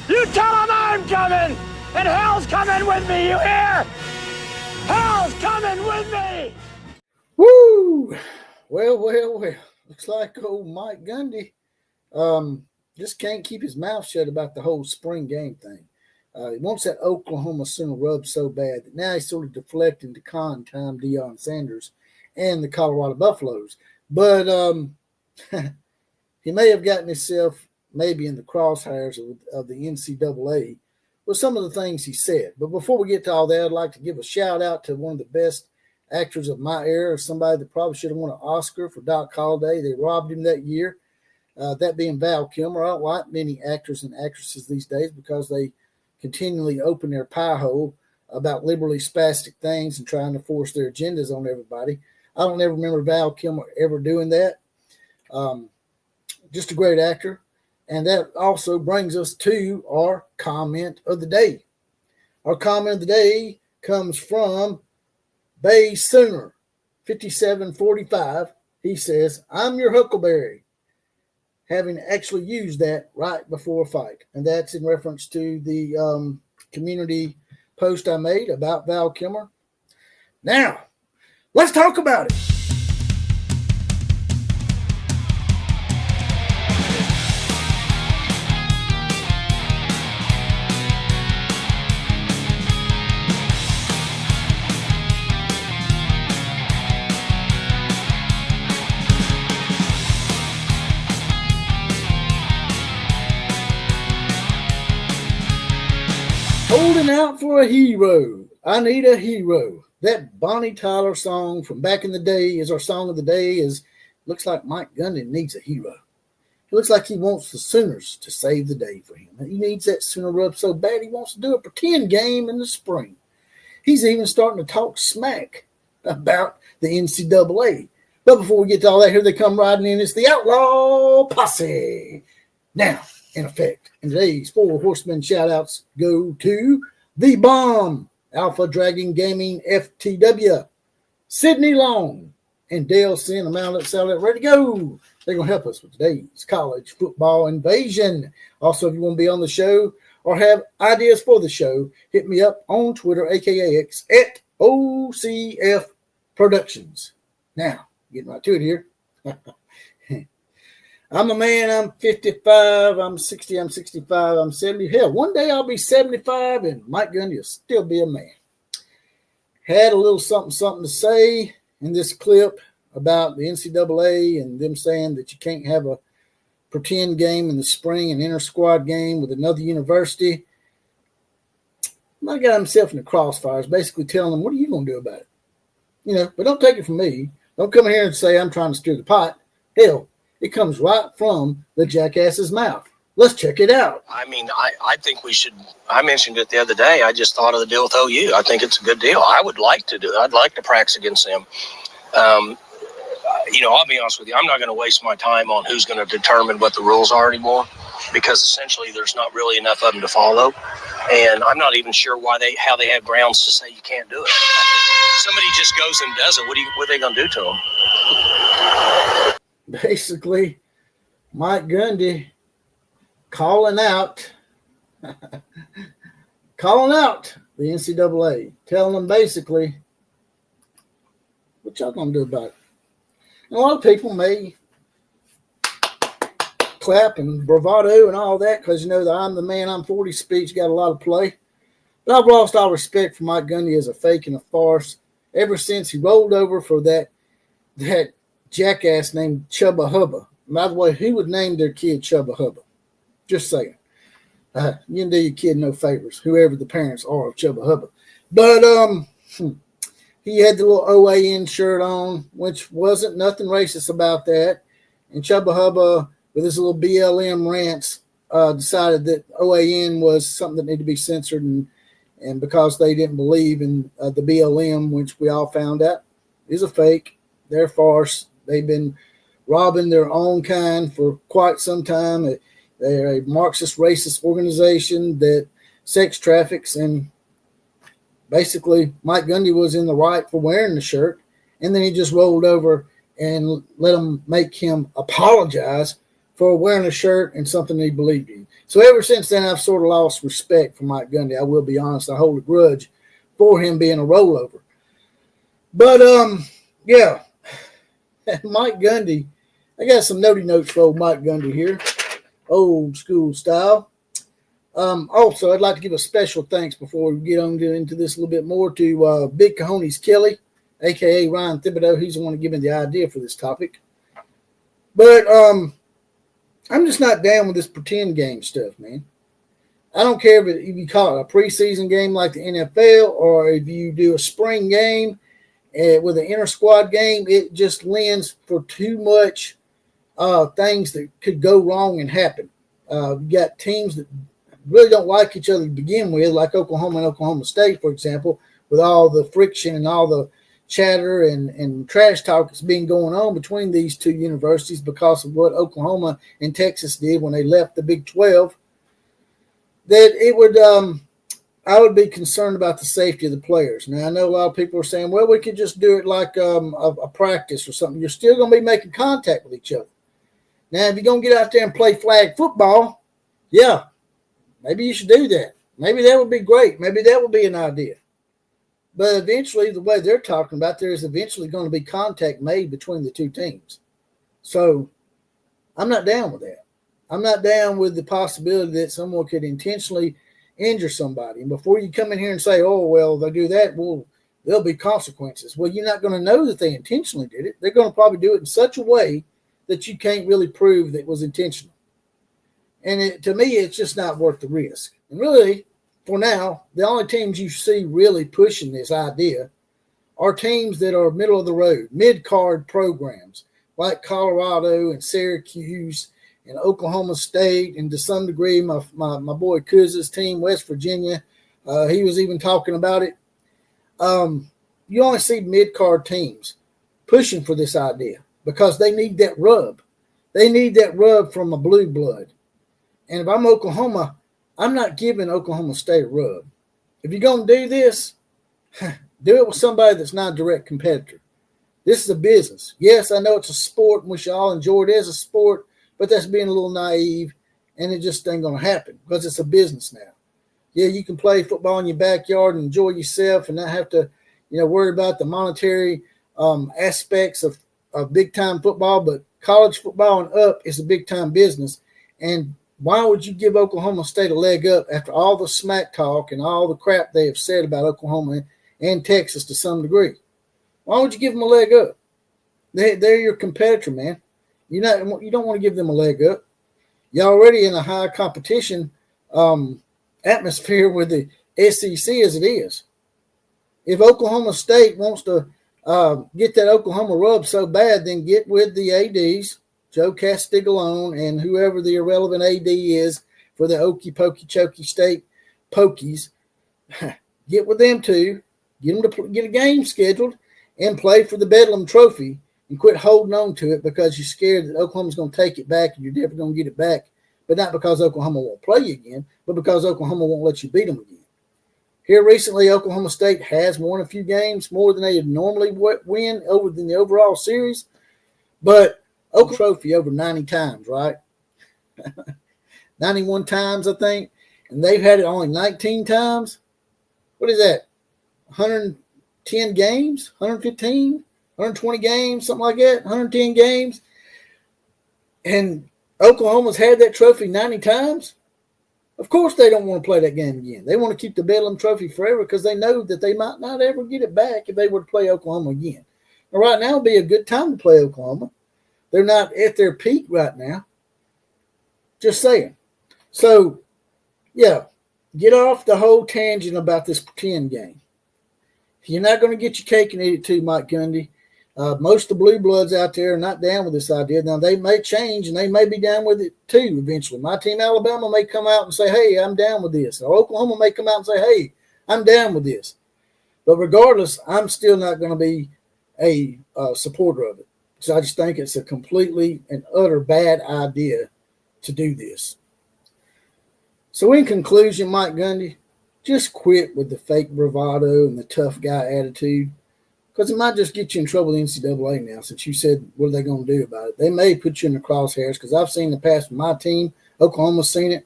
You tell them I'm coming, and hell's coming with me, you hear? Hell's coming with me! Woo! Well. Looks like old Mike Gundy just can't keep his mouth shut about the whole spring game thing. He wants that Oklahoma Sooner rub so bad that now he's sort of deflecting to con time Deion Sanders and the Colorado Buffaloes. But he may have gotten himself maybe in the crosshairs of the NCAA with some of the things he said. But before we get to all that, I'd like to give a shout out to one of the best actors of my era, somebody that probably should have won an Oscar for Doc Holliday. They robbed him that year, that being Val Kilmer. I don't like many actors and actresses these days because they continually open their pie hole about liberally spastic things and trying to force their agendas on everybody. I don't ever remember Val Kilmer ever doing that. Just a great actor. And that also brings us to our comment of the day. Our comment of the day comes from Bay Sooner, 5745. He says, I'm your Huckleberry, having actually used that right before a fight. And that's in reference to the community post I made about Val Kilmer. Now, let's talk about it. Holding out for a hero. I need a hero. That Bonnie Tyler song from back in the day is our song of the day. Looks like Mike Gundy needs a hero. It looks like he wants the Sooners to save the day for him. He needs that Sooner rub so bad he wants to do a pretend game in the spring. He's even starting to talk smack about the NCAA. But before we get to all that, here they come riding in. It's the Outlaw Posse. Now, in effect, and today's four horsemen shout-outs go to The Bomb, Alpha Dragon Gaming FTW, Sydney Long, and Dale Sin, a man that's ready to go. They're going to help us with today's college football invasion. Also, if you want to be on the show or have ideas for the show, hit me up on Twitter, aka X, at OCF Productions. Now, getting right to it here. I'm a man, I'm 55, I'm 60, I'm 65, I'm 70. Hell, one day I'll be 75 and Mike Gundy will still be a man. Had a little something to say in this clip about the NCAA and them saying that you can't have a pretend game in the spring, an inter-squad game with another university. Mike got himself in the crossfires, basically telling them, what are you going to do about it? But don't take it from me. Don't come here and say I'm trying to stir the pot. Hell, it comes right from the jackass's mouth. Let's check it out. I mean, I think we should. I mentioned it the other day. I just thought of the deal with OU. I think it's a good deal. I would like to do it. I'd like to practice against them. I'll be honest with you. I'm not going to waste my time on who's going to determine what the rules are anymore, because essentially there's not really enough of them to follow. And I'm not even sure how they have grounds to say you can't do it. Somebody just goes and does it. What are they going to do to them? Basically, Mike Gundy calling out the NCAA, telling them basically, what y'all gonna do about it? And a lot of people may clap and bravado and all that because the I'm the man, I'm 40 speech got a lot of play. But I've lost all respect for Mike Gundy as a fake and a farce ever since he rolled over for that jackass named Chubba Hubba. By the way, who would name their kid Chubba Hubba? Just saying. You can do your kid no favors, whoever the parents are of Chubba Hubba. But he had the little OAN shirt on, which wasn't nothing racist about that. And Chubba Hubba, with his little BLM rants, decided that OAN was something that needed to be censored, and because they didn't believe in the BLM, which we all found out is a fake, they're farce. They've been robbing their own kind for quite some time. They're a Marxist racist organization that sex traffics, and basically Mike Gundy was in the right for wearing the shirt, and then he just rolled over and let them make him apologize for wearing a shirt and something he believed in. So ever since then, I've sort of lost respect for Mike Gundy. I will be honest. I hold a grudge for him being a rollover. But, yeah, Mike Gundy, I got some notey notes for old Mike Gundy here, old school style. Also, I'd like to give a special thanks before we get on into this a little bit more to Big Cojones Kelly, a.k.a. Ryan Thibodeau. He's the one to give me the idea for this topic. But I'm just not down with this pretend game stuff, man. I don't care if you call it a preseason game like the NFL or if you do a spring game with an inter-squad game. It just lends for too much things that could go wrong and happen. You got teams that really don't like each other to begin with, like Oklahoma and Oklahoma State, for example, with all the friction and all the chatter and trash talk that's been going on between these two universities because of what Oklahoma and Texas did when they left the Big 12, that it would I would be concerned about the safety of the players. Now, I know a lot of people are saying, well, we could just do it like a practice or something. You're still going to be making contact with each other. Now, if you're going to get out there and play flag football, yeah, maybe you should do that. Maybe that would be great. Maybe that would be an idea. But eventually, the way they're talking about, there's eventually going to be contact made between the two teams. So I'm not down with that. I'm not down with the possibility that someone could intentionally injure somebody. And before you come in here and say, oh, well, they do that, well, there'll be consequences. Well, you're not going to know that they intentionally did it. They're going to probably do it in such a way that you can't really prove that it was intentional. And to me, it's just not worth the risk. And really, for now, the only teams you see really pushing this idea are teams that are middle of the road, mid-card programs like Colorado and Syracuse and Oklahoma State, and to some degree, my boy Kuz's team, West Virginia, he was even talking about it. You only see mid-card teams pushing for this idea because they need that rub. They need that rub from a blue blood. And if I'm Oklahoma, I'm not giving Oklahoma State a rub. If you're going to do this, do it with somebody that's not a direct competitor. This is a business. Yes, I know it's a sport, and we should all enjoy it as a sport, but that's being a little naive, and it just ain't going to happen because it's a business now. Yeah, you can play football in your backyard and enjoy yourself and not have to, worry about the monetary aspects of big-time football, but college football and up is a big-time business. And why would you give Oklahoma State a leg up after all the smack talk and all the crap they have said about Oklahoma and Texas to some degree? Why would you give them a leg up? They're your competitor, man. You don't want to give them a leg up. You're already in a high competition atmosphere with the SEC as it is. If Oklahoma State wants to get that Oklahoma rub so bad, then get with the ADs, Joe Castiglione and whoever the irrelevant AD is for the Okie Pokey Chokey State Pokies. Get with them too. Get them to get a game scheduled and play for the Bedlam Trophy and quit holding on to it because you're scared that Oklahoma's going to take it back and you're never going to get it back. But not because Oklahoma won't play you again, but because Oklahoma won't let you beat them again. Here recently, Oklahoma State has won a few games more than they would normally win over than the overall series. But Oklahoma Trophy over 90 times, right? 91 times, I think. And they've had it only 19 times. What is that? 110 games? 115? 120 games? Something like that? 110 games? And Oklahoma's had that trophy 90 times? Of course they don't want to play that game again. They want to keep the Bedlam Trophy forever because they know that they might not ever get it back if they were to play Oklahoma again. Now, right now would be a good time to play Oklahoma. They're not at their peak right now. Just saying. So, yeah, get off the whole tangent about this pretend game. You're not going to get your cake and eat it too, Mike Gundy. Most of the blue bloods out there are not down with this idea. Now, they may change, and they may be down with it too eventually. My team, Alabama, may come out and say, hey, I'm down with this. Or Oklahoma may come out and say, hey, I'm down with this. But regardless, I'm still not going to be a supporter of it. So I just think it's a completely and utter bad idea to do this. So in conclusion, Mike Gundy, just quit with the fake bravado and the tough guy attitude. Because it might just get you in trouble with the NCAA now, since you said, what are they going to do about it? They may put you in the crosshairs, because I've seen in the past with my team, Oklahoma's seen it.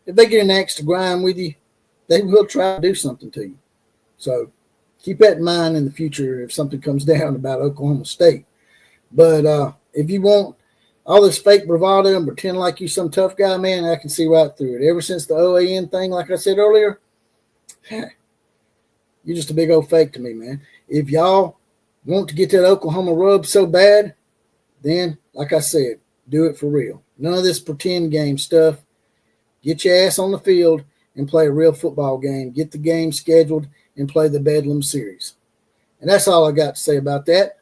If they get an axe to grind with you, they will try to do something to you. So keep that in mind in the future if something comes down about Oklahoma State. But if you want all this fake bravado and pretend like you're some tough guy, man, I can see right through it. Ever since the OAN thing, like I said earlier, you're just a big old fake to me, man. If y'all want to get that Oklahoma rub so bad, then, like I said, do it for real. None of this pretend game stuff. Get your ass on the field and play a real football game. Get the game scheduled and play the Bedlam series. And that's all I got to say about that.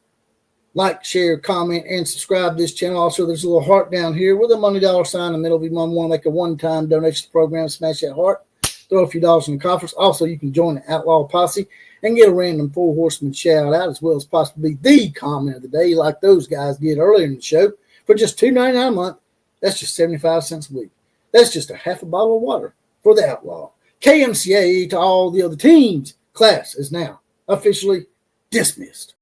Like, share, comment, and subscribe to this channel. Also, there's a little heart down here with a money dollar sign in the middle. If you want to make a one-time donation to the program, smash that heart. Throw a few dollars in the coffers. Also, you can join the Outlaw Posse and get a random Four Horseman shout-out, as well as possibly the comment of the day, like those guys did earlier in the show, for just $2.99 a month. That's just 75 cents a week. That's just a half a bottle of water for the Outlaw. KMCA to all the other teams. Class is now officially dismissed.